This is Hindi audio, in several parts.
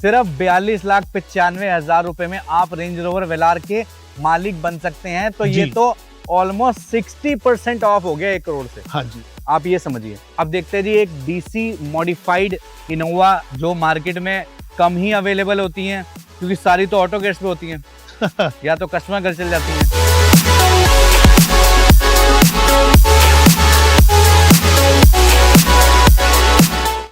सिर्फ 42,95,000 रुपए में आप रेंज रोवर वेलार के मालिक बन सकते हैं। तो ये तो ऑलमोस्ट 60% ऑफ हो गया 1 करोड़ से। हाँ जी, आप ये समझिए। अब देखते हैं जी एक डीसी मॉडिफाइड इनोवा जो मार्केट में कम ही अवेलेबल होती हैं, क्योंकि सारी तो ऑटो गेट्स पे होती हैं या तो कस्टमर घर चल जाती हैं।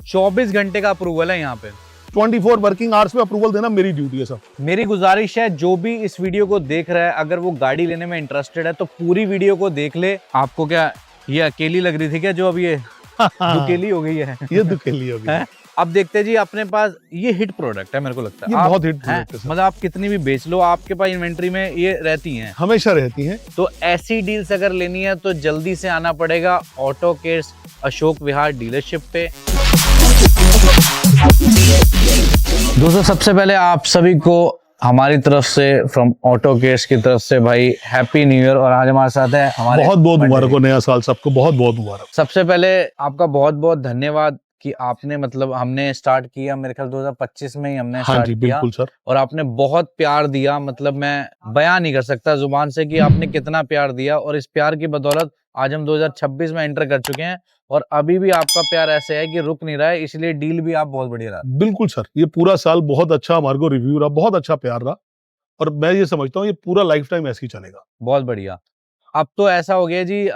चौबीस घंटे का अप्रूवल है यहाँ पे। 24 वर्किंग आवर्स में अप्रूवल देना मेरी ड्यूटी है सर। मेरी गुजारिश है जो भी इस वीडियो को देख रहा है, अगर वो गाड़ी लेने में इंटरेस्टेड है तो पूरी वीडियो को देख ले। आपको क्या ये अकेली लग रही थी क्या जो अब ये दुकेली हो गई है? ये दुकेली हो गई है। अब देखते हैं जी, अपने पास ये हिट प्रोडक्ट है, मेरे को लगता है ये बहुत हिट प्रोडक्ट है सर। मतलब आप कितनी भी बेच लो, आपके पास इन्वेंट्री में ये रहती हैं, हमेशा रहती हैं। तो ऐसी डील्स अगर लेनी है तो जल्दी से आना पड़ेगा auto cares Ashok Vihar dealership पे। दोस्तों सबसे पहले आप सभी को हमारी तरफ से फ्रॉम ऑटो केयर्स की तरफ से भाई हैप्पी न्यू ईयर। और आज हमारे साथ है हमारे बहुत बहुत मुबारक हो, नया साल सबको बहुत बहुत मुबारक। सबसे पहले आपका बहुत बहुत धन्यवाद कि आपने मतलब हमने स्टार्ट किया मेरे ख्याल 2025 में ही हमने स्टार्ट किया। बिल्कुल सर। और आपने बहुत प्यार दिया, मतलब मैं बयान नहीं कर सकता जुबान से कि आपने कितना प्यार दिया। और इस प्यार की बदौलत आज हम 2026 में एंटर कर चुके हैं और अभी भी आपका प्यार ऐसे है कि रुक नहीं रहा है, इसलिए डील भी आप बहुत बढ़िया रहा। बिल्कुल सर, ये पूरा साल बहुत अच्छा हमारे को रिव्यू रहा, बहुत अच्छा प्यार रहा और मैं ये समझता हूँ ये पूरा लाइफ टाइम ऐसे ही चलेगा। बहुत बढ़िया। अब तो ऐसा हो गया जी,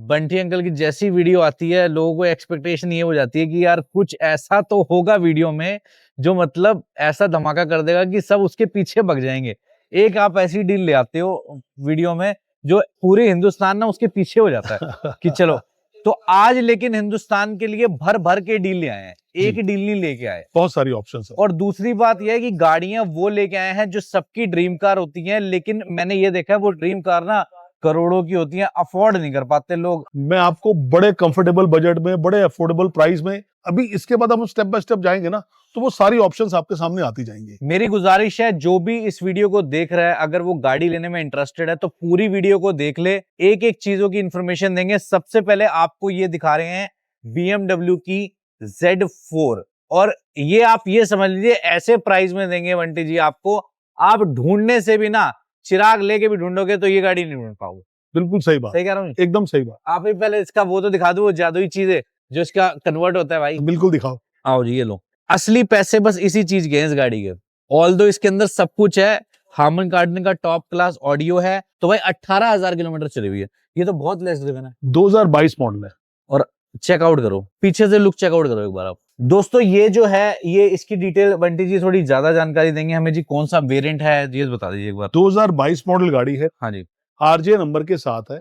बंटी अंकल की जैसी वीडियो आती है लोगों को एक्सपेक्टेशन ये हो जाती है कि यार कुछ ऐसा तो होगा वीडियो में जो मतलब ऐसा धमाका कर देगा कि सब उसके पीछे भाग जाएंगे। एक आप ऐसी डील ले आते हो वीडियो में जो पूरे हिंदुस्तान ना उसके पीछे हो जाता है कि चलो। तो आज लेकिन हिंदुस्तान के लिए भर भर के डील ले आए हैं, एक डील नहीं लेके आए, बहुत सारी ऑप्शंस है। और दूसरी बात यह है कि गाड़ियां वो लेके आए हैं जो सबकी ड्रीम कार होती हैं, लेकिन मैंने ये देखा है वो ड्रीम कार ना करोड़ों की होती हैं, अफोर्ड नहीं कर पाते लोग। मैं आपको बड़े कंफर्टेबल बजट में, बड़े अफोर्डेबल प्राइस में, अभी इसके बाद हम स्टेप बाय स्टेप जाएंगे ना तो वो सारी ऑप्शंस आपके सामने आती जाएंगी। मेरी गुजारिश है जो भी इस वीडियो को देख रहा है, अगर वो गाड़ी लेने में इंटरेस्टेड है तो पूरी वीडियो को देख ले। एक एक चीजों की इंफॉर्मेशन देंगे। सबसे पहले आपको ये दिखा रहे हैं BMW की Z4, और ये आप ये समझ लीजिए ऐसे प्राइस में देंगे बंटी जी आपको, आप ढूंढने से भी ना, चिराग लेके भी ढूंढोगे तो ये गाड़ी नहीं ढूंढ पाओगे। बिल्कुल सही बात, सही कह रहा हूँ, एकदम सही बात। आप ही पहले इसका वो तो दिखा दो, वो जादुई चीज है जो इसका कन्वर्ट होता है भाई। बिल्कुल दिखाओ। आओ जी, ये लो। असली पैसे बस इसी चीज के हैं इस गाड़ी के। ऑल्दो इसके अंदर सब कुछ है, हार्मन कार्डन का टॉप क्लास ऑडियो है, तो भाई 18,000 किलोमीटर चली हुई है, ये तो बहुत लेस ड्रिवन है। 2022 मॉडल है। और चेकआउट करो, पीछे से लुक चेकआउट करो एक बार आप। दोस्तों ये जो है, ये इसकी डिटेल बंटी जी थोड़ी ज्यादा जानकारी देंगे हमें जी, कौन सा वेरिएंट है ये बता दीजिए एक बार। 2022 मॉडल गाड़ी है। हाँ जी। RJ नंबर के साथ है।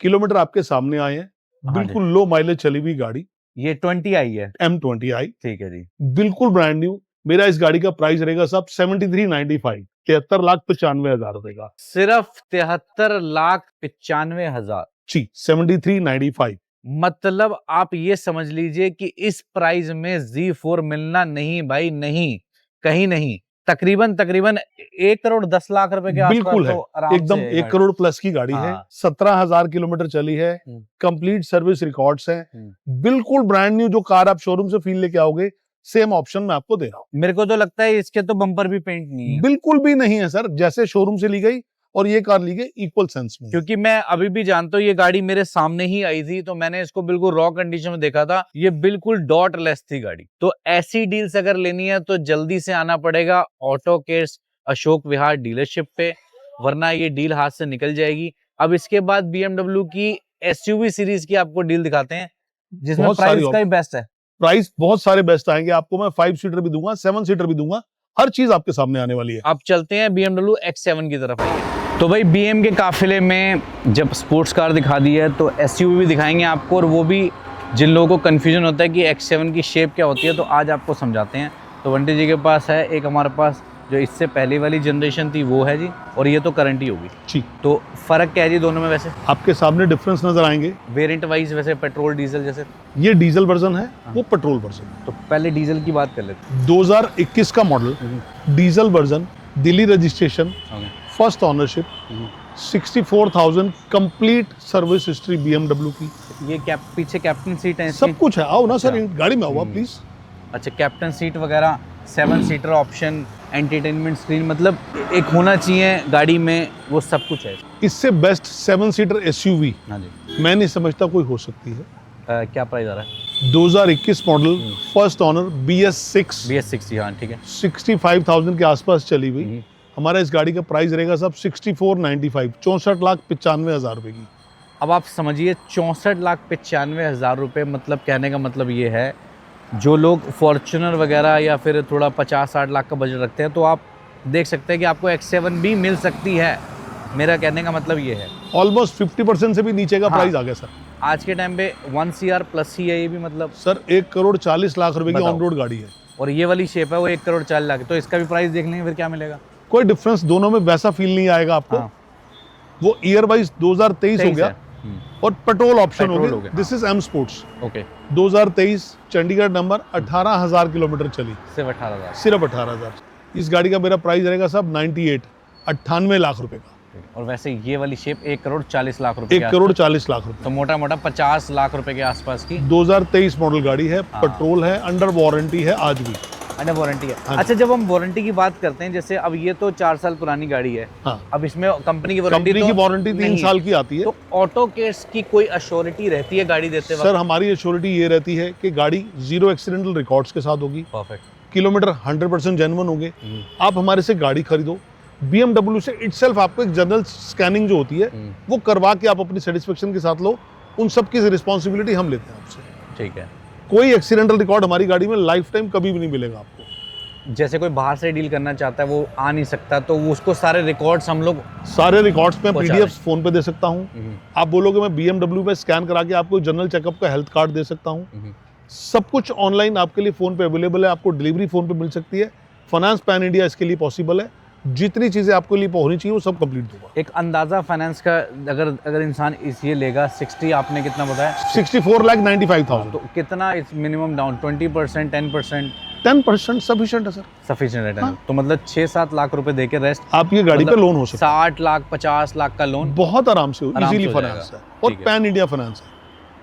किलोमीटर आपके सामने आए हैं। बिल्कुल लो माइलेज चली हुई गाड़ी। ये 20i है, M20i, ठीक है जी, बिल्कुल ब्रांड न्यू। मेरा इस गाड़ी का प्राइस रहेगा सब 73,95, 73,95,000 रुपए का। सिर्फ 73,95,000 जी, 73,95। मतलब आप ये समझ लीजिए कि इस प्राइस में Z4 मिलना नहीं भाई, नहीं, कहीं नहीं। तकरीबन 1,10,00,000 रुपए के आसपास बिल्कुल है, तो आराम एकदम से 1 करोड़ प्लस की गाड़ी है। 17,000 किलोमीटर चली है। कंप्लीट सर्विस रिकॉर्ड्स हैं। बिल्कुल ब्रांड न्यू, जो कार आप शोरूम से फील लेके आओगे सेम ऑप्शन मैं आपको दे रहा हूँ। मेरे को तो लगता है इसके तो बम्पर भी पेंट नहीं है। बिल्कुल भी नहीं है सर, जैसे शोरूम से ली गई और ये कार ली गई इक्वल सेंस में। क्योंकि मैं अभी भी जानता हूँ ये गाड़ी मेरे सामने ही आई थी, तो मैंने इसको बिल्कुल रॉ कंडीशन में देखा था, ये बिल्कुल डॉट लेस थी गाड़ी। तो ऐसी डील्स अगर लेनी है तो जल्दी से आना पड़ेगा auto cares Ashok Vihar dealership पे, वरना ये डील हाथ से निकल जाएगी। अब इसके बाद BMW की SUV सीरीज की आपको डील दिखाते हैं, जिसमें प्राइस का ही बेस्ट है। प्राइस बहुत सारे बेस्ट आएंगे आपको, मैं 5 सीटर भी दूंगा, 7 सीटर भी दूंगा, हर चीज आपके सामने आने वाली है। आप चलते हैं BMW X7 की तरफ आइए। तो भाई BM के काफिले में जब स्पोर्ट्स कार दिखा दी है तो SUV भी दिखाएंगे आपको, और वो भी जिन लोगों को कंफ्यूजन होता है कि X7 की शेप क्या होती है, तो आज आपको समझाते हैं। तो बंटी जी के पास है एक, हमारे पास जो इससे पहले वाली जनरेशन थी वो है जी, और ये तो करंट ही होगी जी। तो फर्क क्या है जी दोनों में? वैसे आपके सामने डिफरेंस नजर आएंगे वेरिएंट वाइज, वैसे पेट्रोल डीजल जैसे। ये डीजल वर्जन है, वो पेट्रोल वर्जन। तो पहले डीजल की बात कर लेते हैं। 2021 का model, diesel version, Delhi registration, first ownership, 64,000 complete service history BMW की। ये पीछे कैप्टन सीट है, सब कुछ है। आओ ना सर, गाड़ी में आओ प्लीज। अच्छा, कैप्टन सीट वगैरह 7 सीटर ऑप्शन, एंटरटेनमेंट स्क्रीन, मतलब एक होना चाहिए गाड़ी में, वो सब कुछ है। इससे बेस्ट 7 सीटर एसयूवी हाँ जी। मैं नहीं समझता कोई हो सकती है। क्या प्राइस आ रहा है? 2021 model, first owner, BS6, BS60, हाँ ठीक है। 65,000 के आसपास चली हुई। हमारा इस गाड़ी का प्राइस रहेगा सब 64,95, 64,95,000 रुपए की। अब आप समझिए 64,95,000 रुपये, मतलब कहने का मतलब ये है, जो लोग फॉर्च्यूनर वगैरह या फिर थोड़ा 50-60 लाख का बजट रखते हैं, तो आप देख सकते हैं कि आपको X7 भी मिल सकती है। मेरा कहने का मतलब ये है, ऑलमोस्ट 50% से भी नीचे का प्राइस आ गया सर। आज के टाइम पे 1 CR प्लस ही है ये भी, मतलब सर 1,40,00,000 रुपए की बताओ। ऑन रोड गाड़ी है। और ये वाली शेप है वो 1,40,00,000, तो इसका भी प्राइस देख लेंगे फिर क्या मिलेगा। कोई डिफरेंस दोनों में वैसा फील नहीं आएगा आपको। हाँ। वो ईयर वाइज 2023 हो 23 गया है। और पेट्रोल ऑप्शन पेट्रोल हो हो गया। गया, this is M sports. Okay. 2023 Chandigarh number, 18,000 kilometre चली, सिर्फ 18,000। सिर्फ 18,000। इस गाड़ी का मेरा प्राइस रहेगा सब 98 लाख रुपए का। और वैसे ये वाली शेप 1,40,00,000 रुपए, 1,40,00,000 रुपए। तो मोटा मोटा 50 लाख रुपए के आसपास की 2023 मॉडल गाड़ी है, हाँ। पेट्रोल है, अंडर वारंटी है आज भी। अंडर वारंटी है। हाँ। अच्छा, जब हम वारंटी की बात करते हैं, जैसे अब ये तो 4 साल पुरानी गाड़ी है, हाँ। अब इसमें कंपनी की वारंटी कंपनी की वारंटी 3 साल की आती है। तो ऑटो केयर्स की कोई अश्योरिटी रहती है गाड़ी देते वक्त? सर हमारी एश्योरिटी ये रहती है कि गाड़ी 0 एक्सीडेंटल रिकॉर्ड्स के साथ होगी, परफेक्ट। किलोमीटर 100% जेन्युइन होंगे। आप हमारे से गाड़ी खरीदो, BMW से इटसेल्फ आपको एक जनरल स्कैनिंग जो होती है वो करवा के आप अपनी सेटिस्फेक्शन के साथ लो, उन सब की रिस्पॉन्सिबिलिटी हम लेते हैं आपसे। ठीक है। कोई एक्सीडेंटल रिकॉर्ड हमारी गाड़ी में लाइफ टाइम कभी भी नहीं मिलेगा आपको। जैसे कोई बाहर से डील करना चाहता है, वो आ नहीं सकता, तो वो उसको सारे रिकॉर्ड्स हम लोग सारे रिकॉर्ड्स में पहुंचा PDF फोन पे दे सकता हूँ। आप बोलोगे मैं BMW पे स्कैन करा के आपको जनरल चेकअप का हेल्थ कार्ड दे सकता हूँ। सब कुछ ऑनलाइन आपके लिए फोन पे अवेलेबल है। आपको डिलीवरी फोन पे मिल सकती है। फाइनेंस पैन इंडिया इसके लिए पॉसिबल है। जितनी चीजें आपके लिए होनी चाहिए वो सब कंप्लीट दूंगा। एक अंदाजा फाइनेंस का, अगर इंसान इस ये लेगा 60, आपने कितना बताया? 64,95,000। तो कितना इस मिनिमम डाउन? 20%, 10%? 10% सफिशिएंट है सर। सफिशिएंट है। हाँ। तो मतलब 6-7 लाख रुपए देके रेस्ट आप ये गाड़ी पे लोन हो सकता 60 लाख 50 लाख का लोन है, बहुत आराम से आराम से इजीली हो फाइनेंस जाएगा। है और ठीक है। पैन इंडिया फाइनेंस है।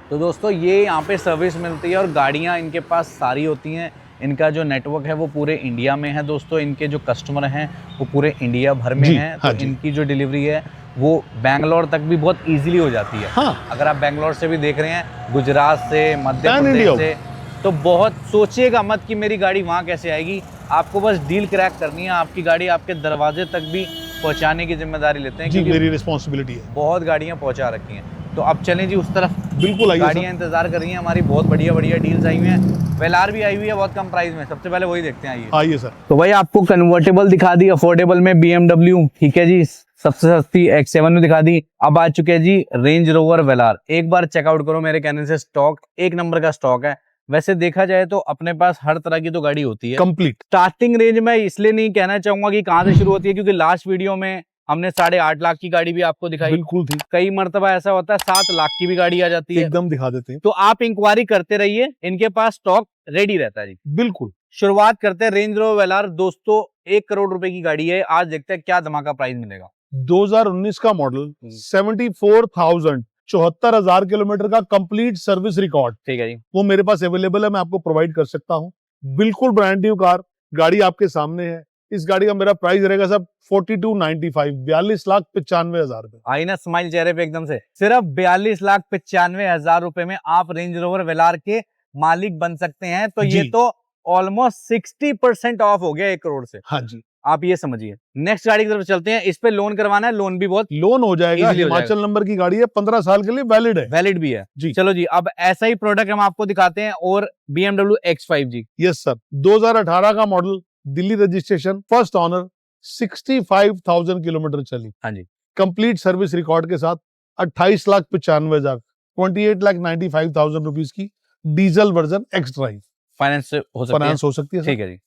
तो दोस्तों ये यहाँ पे सर्विस मिलती है और गाड़ियाँ इनके पास सारी होती हैं। इनका जो नेटवर्क है वो पूरे इंडिया में है दोस्तों। इनके जो कस्टमर हैं वो पूरे इंडिया भर में जी, हैं। हाँ तो जी। इनकी जो डिलीवरी है वो बैंगलोर तक भी बहुत इजीली हो जाती है। हाँ। अगर आप बैंगलोर से भी देख रहे हैं, गुजरात से, मध्य पैन प्रदेश इंडिया से, तो बहुत सोचिएगा मत कि मेरी गाड़ी वहाँ कैसे आएगी। आपको बस डील क्रैक करनी है, आपकी गाड़ी आपके दरवाजे तक भी पहुँचाने की जिम्मेदारी लेते हैं, जी, क्योंकि मेरी रिस्पॉन्सिबिलिटी है। बहुत गाड़ियाँ पहुँचा रखी हैं। तो अब चलें जी उस तरफ। बिल्कुल आइए गाड़ियाँ इंतजार कर रही हैं हमारी, बहुत बढ़िया बढ़िया डील्स आई हुई हैं। वेलार भी आई हुई है बहुत कम प्राइस में। सबसे पहले वही देखते हैं, आइए। आइए सर। तो भाई आपको कन्वर्टेबल दिखा दी, अफोर्डेबल में BMW, ठीक है जी। सबसे सस्ती X7 में दिखा दी। अब आ चुके हैं जी रेंज रोवर वेलार। एक बार चेकआउट करो मेरे कहने से, स्टॉक एक नंबर का स्टॉक है। वैसे देखा जाए तो अपने पास हर तरह की तो गाड़ी होती है। कंप्लीट स्टार्टिंग रेंज में इसलिए नहीं कहना चाहूंगा कि कहाँ से शुरू होती है, क्योंकि लास्ट वीडियो में हमने 8.5 लाख की गाड़ी भी आपको दिखाई। बिल्कुल थी। कई मर्तबा ऐसा होता है 7 लाख की भी गाड़ी आ जाती है। एकदम दिखा देते हैं। तो आप इंक्वायरी करते रहिए, इनके पास स्टॉक रेडी रहता है जी। बिल्कुल। शुरुआत करते हैं रेंज रोवर वेलार। दोस्तों 1 करोड़ रुपए की गाड़ी है। आज देखते हैं क्या धमाका प्राइस मिलेगा। 2019 का मॉडल, 74,000, 74,000 किलोमीटर का कंप्लीट सर्विस रिकॉर्ड, ठीक है जी। वो मेरे पास अवेलेबल है, मैं आपको प्रोवाइड कर सकता हूँ। बिल्कुल ब्रांड न्यू कार, गाड़ी आपके सामने है। इस गाड़ी का मेरा प्राइस रहेगा सब 42,95, 42,95,000 रुपए। आई ना स्माइल चेहरे पे एकदम से। सिर्फ 42,95,000 रुपए में आप रेंज रोवर वेलार के मालिक बन सकते हैं। तो ये जी। तो ऑलमोस्ट 60% ऑफ हो गया 1 करोड़ से। हाँ जी। आप ये समझिए। नेक्स्ट गाड़ी की तरफ चलते हैं। इस पे लोन करवाना है, लोन भी बहुत लोन हो जाएगा। Easily हो हिमाचल नंबर की गाड़ी है, 15 साल के लिए वैलिड है। वैलिड भी है जी। चलो जी, अब ऐसा ही प्रोडक्ट हम आपको दिखाते हैं और BMW X5 जी। यस सर, 2018 का model, Delhi registration, first owner, 65,000 kilometre चली। हाँ जी। कंप्लीट सर्विस रिकॉर्ड के साथ 28,95,000, 28,95,000 रुपीज की diesel version x drive. Finance हो सकती है। फाइनेंस हो सकती है सर। ठीक है जी।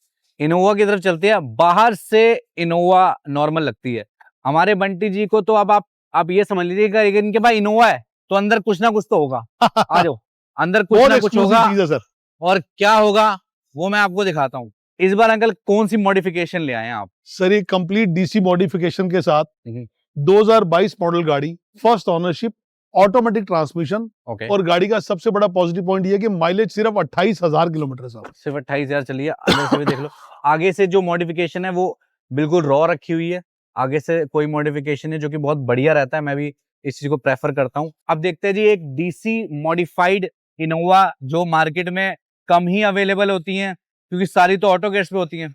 इनोवा की तरफ चलते हैं। बाहर से इनोवा नॉर्मल लगती है हमारे बंटी जी को, तो अब आप ये समझ लीजिएगा इनके पास इनोवा है तो अंदर कुछ ना कुछ तो होगा। आ जाओ, अंदर कुछ बहुत ना कुछ exclusive होगा। चीज है सर। और क्या होगा वो मैं आपको दिखाता हूँ। इस बार अंकल कौन सी मॉडिफिकेशन ले आए हैं आप? सर ये कंप्लीट डीसी मॉडिफिकेशन के साथ 2022 मॉडल गाड़ी, first ownership, automatic transmission, okay, और गाड़ी का सबसे बड़ा पॉजिटिव पॉइंट ये है कि माइलेज सिर्फ 28,000 किलोमीटर है साहब। सिर्फ 28,000 चली है। अंदर से भी देख लो, आगे से जो मॉडिफिकेशन है वो बिल्कुल रॉ रखी हुई है। आगे से कोई मॉडिफिकेशन है जो कि बहुत बढ़िया रहता है, मैं भी इस चीज को प्रेफर करता हूँ। अब देखते हैं जी एक डीसी मॉडिफाइड इनोवा जो मार्केट में कम ही अवेलेबल होती हैं, क्योंकि सारी तो ऑटो गेट्स पे होती हैं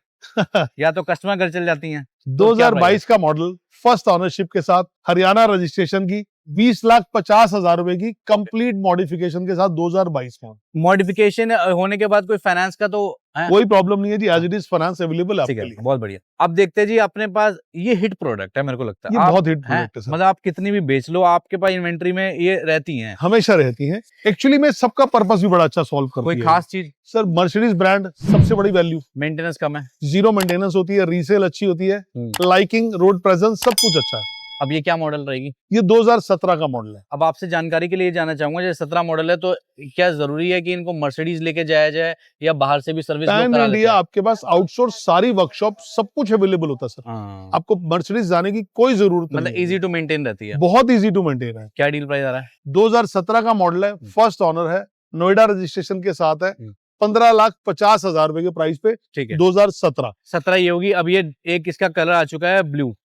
या तो कस्टमर घर चल जाती हैं। तो क्या प्राइस 2022 का मॉडल, फर्स्ट ऑनरशिप के साथ, हरियाणा रजिस्ट्रेशन की, 20,50,000 रुपए की कंप्लीट मॉडिफिकेशन के साथ 2022 का। मॉडिफिकेशन होने के बाद कोई फाइनेंस का तो है? कोई प्रॉब्लम नहीं है जी, as it is finance available है ठीक आपके है, लिए। बहुत बढ़िया। अब देखते हैं जी अपने पास ये हिट प्रोडक्ट है, मेरे को लगता है ये आप बहुत हिट हैं, प्रोडक्ट है सर, मतलब आप कितनी भी बेच लो आपके पास इन्वेंट्री में ये रहती हैं। हमेशा रहती हैं। एक्चुअली में सबका पर्पस भी बड़ा अच्छा सॉल्व करती कोई है। खास चीज? सर मर्सिडीज ब्रांड सबसे बड़ी वैल्यू, मेंटेनेंस कम है। जीरो मेंटेनेंस होती है, रीसेल अच्छी होती है, लाइकिंग, रोड प्रेजेंस सब कुछ अच्छा है। अब ये क्या मॉडल रहेगी? ये 2017 का मॉडल है। अब आपसे जानकारी के लिए जानना चाहूंगा, जैसे 17 मॉडल है तो क्या जरूरी है कि इनको मर्सिडीज लेके जाया जाए या बाहर से भी सर्विस लोग पैन करा लेते इंडिया हैं? आपके पास आउटसोर्स सारी वर्कशॉप सब कुछ अवेलेबल होता है सर, हाँ, आपको मर्सिडीज जाने की कोई जरूरत मतलब नहीं है। इजी टू मेंटेन रहती है। बहुत इजी टू मेंटेन है। क्या डील प्राइस आ रहा है? 2017 का मॉडल है, फर्स्ट ऑनर है, नोएडा रजिस्ट्रेशन के साथ है, 15,50,000 रुपए के प्राइस पे, ठीक है, 2017। 17 ये होगी। अब ये एक इसका कलर आ चुका है ब्लू,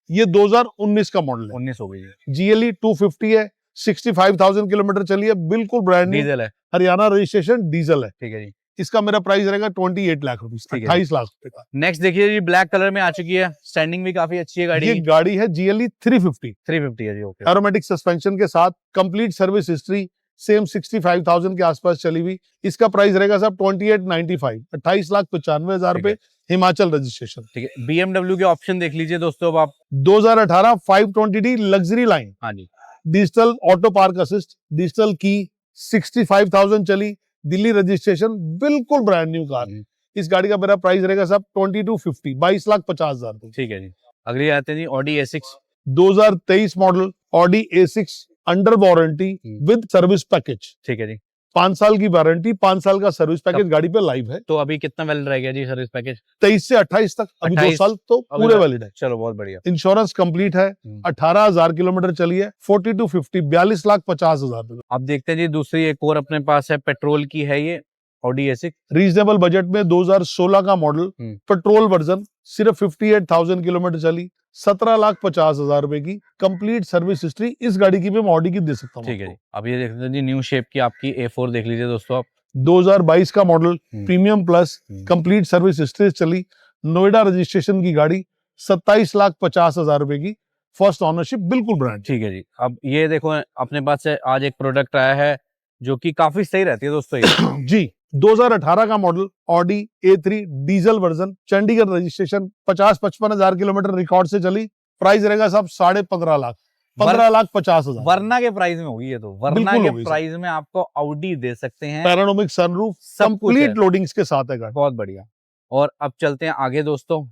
ये 2019 का मॉडल है, 19 हो गई है, GLE 250 है, 65,000 किलोमीटर चली है, बिल्कुल ब्रांड न्यू, डीजल है। हरियाणा रजिस्ट्रेशन, डीजल है। ठीक है जी। इसका मेरा प्राइस रहेगा 28 लाख रुपीस, ठीक है। 28 लाख रुपए का। नेक्स्ट देखिए जी, ब्लैक कलर में आ चुकी है, स्टैंडिंग भी काफी अच्छी है गाड़ी ये की। गाड़ी है GLE 350, 350 है जी, ओके। एरोमेटिक सस्पेंशन के साथ, कंप्लीट सर्विस हिस्ट्री, सेम 65,000 के आसपास चली हुई। इसका प्राइस रहेगा साहब 28,95, 28,95,000 रुपए, हिमाचल रजिस्ट्रेशन। ठीक है, BMW के ऑप्शन देख लीजिए दोस्तों अब आप। 2018 520D लग्जरी लाइन, हाँ जी, digital auto park assist, digital key, 65,000 चली, दिल्ली रजिस्ट्रेशन, बिल्कुल ब्रांड न्यू कार। इस गाड़ी का मेरा प्राइस रहेगा साहब 2250, 22,50,000 रुपए। ठीक है जी। अगली आते हैं जी Audi A6। 2023 model Audi A6 under warranty with service package, ठीक है जी। 5 साल की वारंटी, 5 साल का सर्विस पैकेज गाड़ी पे लाइव है। तो अभी कितना वैलिड रह गया जी सर्विस पैकेज? 23 से 28 तक, अभी 2 28 साल तो अभी पूरे तो- वैलिड है। चलो बहुत बढ़िया। इंश्योरेंस कंप्लीट है, 18,000 किलोमीटर चली है, 4250, 42,50,000 रुपए। अब देखते हैं जी दूसरी एक और अपने पास है, पेट्रोल की है ये ऑडी A6। रीजनेबल बजट में 2016 का मॉडल, पेट्रोल वर्जन, सिर्फ 58,000 किलोमीटर चली, 17,50,000 रुपए की, कंप्लीट सर्विस हिस्ट्री। इस गाड़ी की भी मैं ऑडी की दे सकता हूँ। ठीक है जी। अब ये देखते हैं जी न्यू शेप की आपकी A4 देख लीजिए दोस्तों आप। 2022 का model, premium plus, complete service history चली, नोएडा रजिस्ट्रेशन की गाड़ी, 27,50,000 रुपए की, फर्स्ट ऑनरशिप, बिल्कुल ब्रांड। ठीक है जी। अब ये देखो अपने पास से आज एक प्रोडक्ट आया है जो कि काफी सही रहती है दोस्तों ये। जी, 2018 का model Audi A3 diesel version, Chandigarh registration, 50-55,000 kilometre record से चली, प्राइस रहेगा साहब 15.5 लाख, 15,50,000। वरना के प्राइस में होगी ये, तो वरना बिल्कुल के होगी सर। प्राइस में आपको ऑडी दे सकते हैं। पैनोरामिक सनरूफ, सब कुछ कंप्लीट है। लोडिंग्स के साथ है गाड़ी। बहुत बढ़िया। और अब चलते हैं आगे दोस्तों।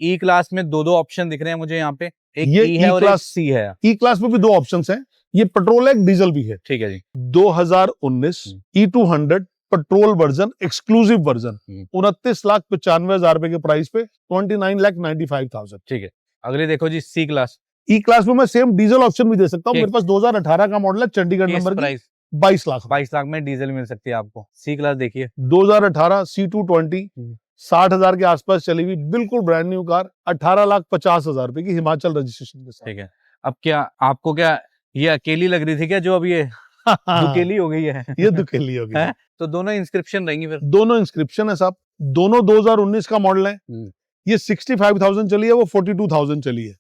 ई क्लास में दो ऑप्शन दिख रहे हैं मुझे यहाँ पे, एक ये ई है और एक E-क्लास सी है। ई क्लास में भी 2 ऑप्शंस हैं, ये पेट्रोल है, डीजल भी है। ठीक है जी। 2019 E200 petrol version, exclusive version, 29,95,000 रुपए के प्राइस पे, 29,95,000। ठीक है। अगले देखो जी सी क्लास। ई क्लास में मैं सेम डीजल ऑप्शन भी दे सकता हूँ, ठीक। मेरे पास 2018 का मॉडल है, चंडीगढ़ नंबर की, प्राइस 22 लाख। 22 लाख में डीजल मिल सकती है आपको। सी क्लास देखिए, 2018 C220, 60,000 के आसपास चली हुई, बिल्कुल ब्रांड न्यू कार, 18,50,000 रुपए की, हिमाचल रजिस्ट्रेशन के साथ। ठीक है। अब क्या आपको क्या ये अकेली लग रही थी क्या, जो अब ये दुकेली हो गई है? ये दुकेली हो गई है? तो दोनों इंस्क्रिप्शन रहेंगी फिर? दोनों इंस्क्रिप्शन है साहब, दोनों 2019 का मॉडल है। ये 65,000 चली है, वो 42,000 चली है।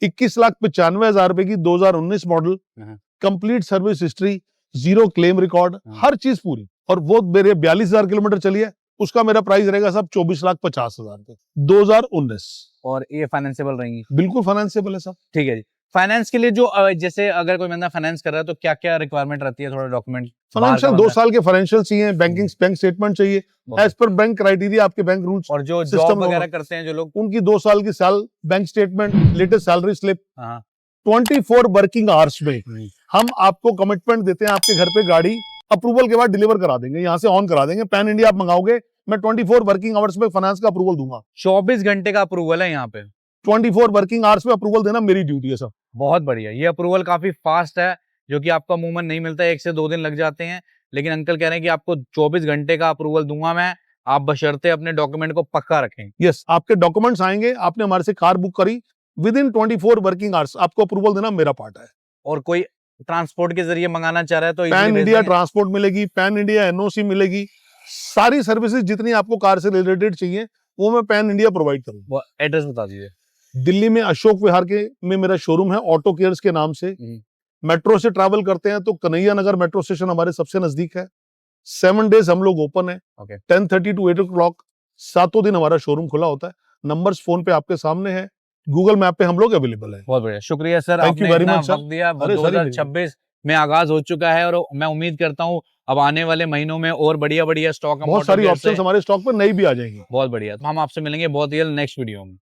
21,95,000 रुपए की 2019 मॉडल, complete service history, zero claim record, हर चीज पूरी, और वो मेरे 42,000 किलोमीटर चली है, उसका मेरा प्राइस रहेगा साहब 24,50,000 रुपए, 2019। और ये फाइनेंसेबल रहेंगी? बिल्कुल फाइनेंसिएबल है साहब। ठीक है जी। फाइनेंस के लिए जो जैसे अगर कोई बंदा फाइनेंस कर रहा है तो क्या क्या रिक्वायरमेंट रहती है, थोड़ा डॉक्यूमेंट? फाइनेंशियल 2 साल के फाइनेंशियल चाहिए, बैंक स्टेटमेंट चाहिए, एज पर बैंक क्राइटेरिया, आपके बैंक रूल्स। और जो सिस्टम जॉब वगैरह करते हैं जो लोग, उनकी 2 साल की bank statement, latest salary slip, हाँ 24 वर्किंग आवर्स में हम आपको कमिटमेंट देते हैं, आपके घर पे गाड़ी अप्रूवल के बाद डिलीवर करा देंगे, यहाँ से ऑन करा देंगे। पैन इंडिया आप मंगाओगे, मैं 24 वर्किंग आवर्स में फाइनेंस का अप्रूवल दूंगा। 24 घंटे का अप्रूवल है यहाँ पे। 24 वर्किंग आवर्स में अप्रूवल देना मेरी ड्यूटी है सर। बहुत बढ़िया, ये अप्रूवल काफी फास्ट है। जो कि आपका अमूमन नहीं मिलता है, 1 से 2 दिन लग जाते हैं। लेकिन अंकल कह रहे हैं कि आपको 24 घंटे का अप्रूवल दूंगा मैं, आप बशर्ते अपने डॉक्यूमेंट को पक्का रखें। यस, आपके डॉक्यूमेंट्स आएंगे, आपने हमारे से कार बुक करी, विद इन 24 वर्किंग आवर्स आपको अप्रूवल देना मेरा पार्ट है। और कोई ट्रांसपोर्ट के जरिए मंगाना चाह रहा है तो easily पैन भेज इंडिया देंगे? ट्रांसपोर्ट मिलेगी, पैन इंडिया एनओसी मिलेगी, सारी सर्विसेज जितनी आपको कार से रिलेटेड चाहिए वो मैं पैन इंडिया प्रोवाइड करूंगा। वो एड्रेस बता दीजिए। दिल्ली में अशोक विहार के में मेरा शोरूम है ऑटो केयर्स के नाम से। मेट्रो से ट्रैवल करते हैं तो कन्हैया नगर मेट्रो स्टेशन हमारे सबसे नजदीक है। 7 डेज हम लोग ओपन है। Okay. 10:30 to 8 o'clock सातों दिन हमारा शोरूम खुला होता है। नंबर्स फोन पे आपके सामने है, गूगल मैप पे हम लोग अवेलेबल है। बहुत बढ़िया, शुक्रिया सर, Thank you आपने very इतना much, sir. वक्त दिया। अरे सर, 2026 में आगाज हो चुका है और मैं उम्मीद करता हूँ अब आने वाले महीनों में और बढ़िया स्टॉक बहुत सारी ऑप्शंस हमारे स्टॉक पर नई भी आ जाएंगी। बहुत बढ़िया। हम आपसे मिलेंगे बहुत ही नेक्स्ट वीडियो में।